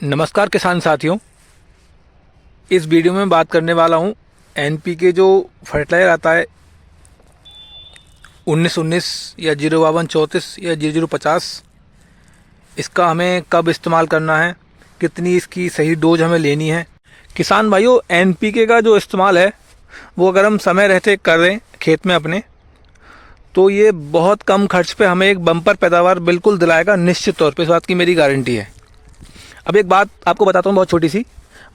नमस्कार किसान साथियों, इस वीडियो में बात करने वाला हूँ एनपीके जो फर्टिलाइज़र आता है 19-19 या 052-34 या 0050, इसका हमें कब इस्तेमाल करना है, कितनी इसकी सही डोज हमें लेनी है। किसान भाइयों, एनपीके का जो इस्तेमाल है वो अगर हम समय रहते कर रहे हैं खेत में अपने, तो ये बहुत कम खर्च पे हमें एक बम्पर पैदावार बिल्कुल दिलाएगा, निश्चित तौर पे। इस बात की मेरी गारंटी है। अब एक बात आपको बताता हूँ बहुत छोटी सी।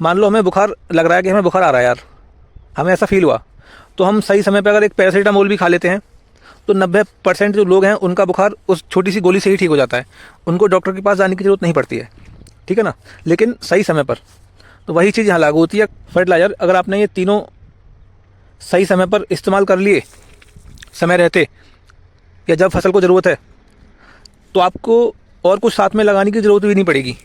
मान लो हमें बुखार लग रहा है कि हमें बुखार आ रहा है यार, हमें ऐसा फील हुआ, तो हम सही समय पे अगर एक पैरासीटामोल भी खा लेते हैं तो 90% जो लोग हैं उनका बुखार उस छोटी सी गोली से ही ठीक हो जाता है। उनको डॉक्टर के पास जाने की ज़रूरत नहीं पड़ती है, ठीक है ना, लेकिन सही समय पर। तो वही चीज़ यहाँ लागू होती है। फर्टिलाइज़र अगर आपने ये तीनों सही समय पर इस्तेमाल कर लिए, समय रहते या जब फसल को ज़रूरत है, तो आपको और कुछ साथ में लगाने की ज़रूरत भी नहीं पड़ेगी,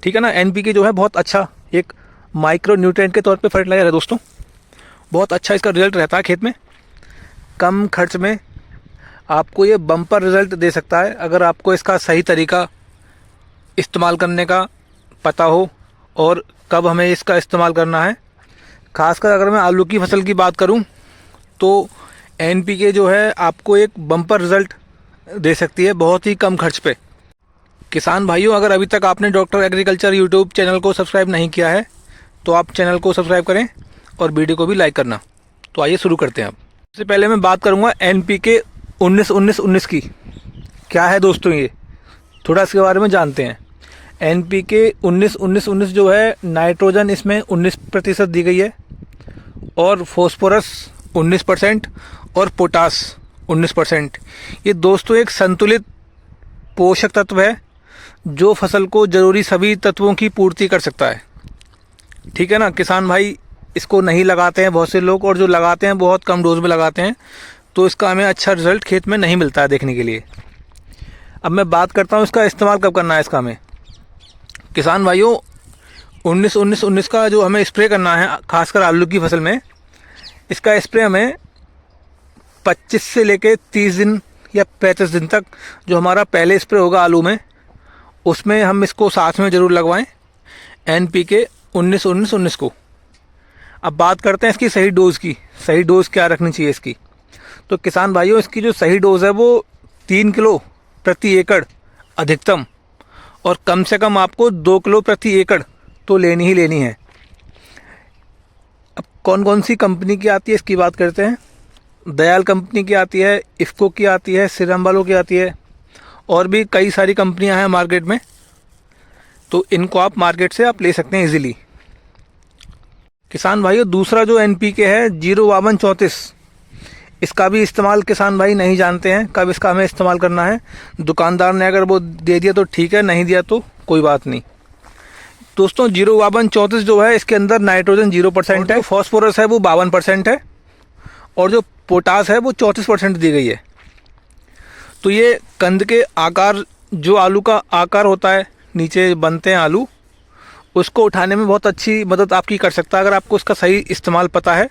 ठीक है ना। एनपीके जो है बहुत अच्छा एक माइक्रो न्यूट्रिएंट के तौर पे फर्टिलाइज़र है दोस्तों। बहुत अच्छा इसका रिजल्ट रहता है खेत में, कम खर्च में आपको ये बम्पर रिजल्ट दे सकता है अगर आपको इसका सही तरीका इस्तेमाल करने का पता हो और कब हमें इसका इस्तेमाल करना है। खासकर अगर मैं आलू की फसल की बात करूं तो एनपीके जो है आपको एक बम्पर रिजल्ट दे सकती है बहुत ही कम खर्च पे। किसान भाइयों, अगर अभी तक आपने डॉक्टर एग्रीकल्चर यूट्यूब चैनल को सब्सक्राइब नहीं किया है तो आप चैनल को सब्सक्राइब करें और वीडियो को भी लाइक करना। तो आइए शुरू करते हैं। अब सबसे पहले मैं बात करूंगा एनपीके 19-19-19 की। क्या है दोस्तों ये, थोड़ा इसके बारे में जानते हैं। एनपीके 19-19-19 जो है, नाइट्रोजन इसमें 19% दी गई है और फॉस्फोरस 19% और पोटास 19%। ये दोस्तों एक संतुलित पोषक तत्व है जो फसल को ज़रूरी सभी तत्वों की पूर्ति कर सकता है, ठीक है ना। किसान भाई इसको नहीं लगाते हैं बहुत से लोग, और जो लगाते हैं बहुत कम डोज में लगाते हैं, तो इसका हमें अच्छा रिजल्ट खेत में नहीं मिलता है देखने के लिए। अब मैं बात करता हूँ इसका इस्तेमाल कब करना है। इसका हमें किसान भाइयों 19-19-19 का जो हमें स्प्रे करना है, खासकर आलू की फसल में, इसका स्प्रे हमें 25 से लेके 30 दिन या 35 दिन तक, जो हमारा पहले स्प्रे होगा आलू में, उसमें हम इसको साथ में ज़रूर लगवाएं एनपीके 19-19-19 को। अब बात करते हैं इसकी सही डोज़ की। सही डोज़ क्या रखनी चाहिए इसकी। तो किसान भाइयों, इसकी जो सही डोज़ है वो 3 किलो प्रति एकड़ अधिकतम, और कम से कम आपको 2 किलो प्रति एकड़ तो लेनी ही लेनी है। अब कौन कौन सी कंपनी की आती है इसकी बात करते हैं। दयाल कंपनी की आती है, इफ़को की आती है, श्रीराम वालों की आती है, और भी कई सारी कंपनियां हैं मार्केट में। तो इनको आप मार्केट से आप ले सकते हैं इजीली। किसान भाइयों, दूसरा जो एनपीके है 052-34, इसका भी इस्तेमाल किसान भाई नहीं जानते हैं कब इसका हमें इस्तेमाल करना है। दुकानदार ने अगर वो दे दिया तो ठीक है, नहीं दिया तो कोई बात नहीं। दोस्तों 052-34 जो है, इसके अंदर नाइट्रोजन 0% है, फॉस्फोरस है वो 52% है, और जो पोटास है वो 34% दी गई है। तो ये कंद के आकार, जो आलू का आकार होता है, नीचे बनते हैं आलू, उसको उठाने में बहुत अच्छी मदद आपकी कर सकता है। अगर आपको इसका सही इस्तेमाल पता है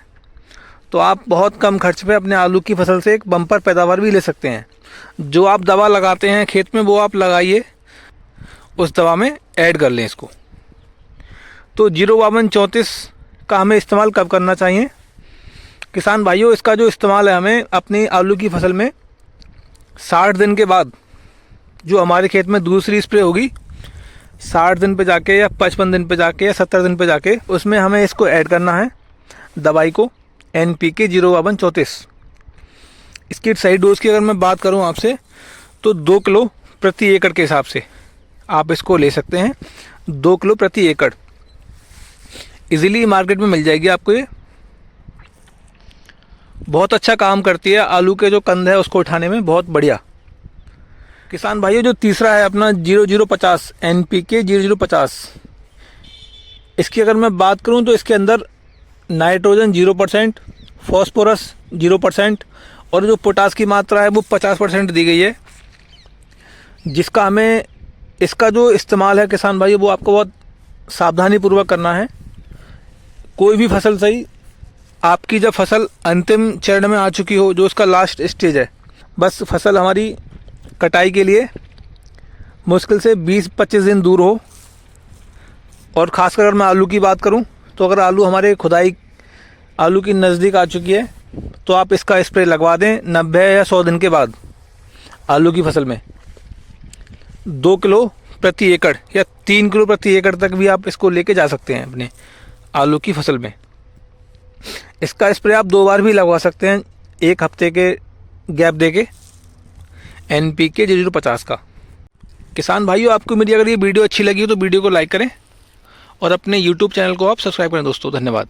तो आप बहुत कम खर्च पे अपने आलू की फसल से एक बम्पर पैदावार भी ले सकते हैं। जो आप दवा लगाते हैं खेत में वो आप लगाइए, उस दवा में ऐड कर लें इसको। तो 052-34 का हमें इस्तेमाल कब करना चाहिए किसान भाइयों। इसका जो इस्तेमाल है हमें अपनी आलू की फसल में 60 दिन के बाद, जो हमारे खेत में दूसरी स्प्रे होगी 60 दिन पे जाके या 55 दिन पे जाके या 70 दिन पे जाके, उसमें हमें इसको ऐड करना है दवाई को, एनपीके 052-34। इसकी सही डोज की अगर मैं बात करूं आपसे तो 2 किलो प्रति एकड़ के हिसाब से आप इसको ले सकते हैं। 2 किलो प्रति एकड़ इजीली मार्केट में मिल जाएगी आपको। ये बहुत अच्छा काम करती है, आलू के जो कंद है उसको उठाने में बहुत बढ़िया। किसान भाइयों, जो तीसरा है अपना 0050, एनपीके 0050, इसकी अगर मैं बात करूं तो इसके अंदर नाइट्रोजन 0%, फॉस्फोरस 0%, और जो पोटास की मात्रा है वो 50% दी गई है। जिसका हमें इसका जो इस्तेमाल है किसान भाइयों, वो आपको बहुत सावधानी पूर्वक करना है। कोई भी फसल सही, आपकी जब फसल अंतिम चरण में आ चुकी हो, जो उसका लास्ट स्टेज है, बस फसल हमारी कटाई के लिए मुश्किल से 20-25 दिन दूर हो, और ख़ासकर अगर मैं आलू की बात करूं तो अगर आलू हमारे खुदाई आलू की नज़दीक आ चुकी है तो आप इसका स्प्रे लगवा दें 90 या 100 दिन के बाद आलू की फसल में। 2 किलो प्रति एकड़ या 3 किलो प्रति एकड़ तक भी आप इसको लेके जा सकते हैं अपने आलू की फसल में। इसका स्प्रे आप 2 बार भी लगवा सकते हैं, 1 हफ्ते के गैप देके NPK 0050 का। किसान भाइयों, आपको मेरी अगर ये वीडियो अच्छी लगी हो तो वीडियो को लाइक करें और अपने YouTube चैनल को आप सब्सक्राइब करें दोस्तों। धन्यवाद।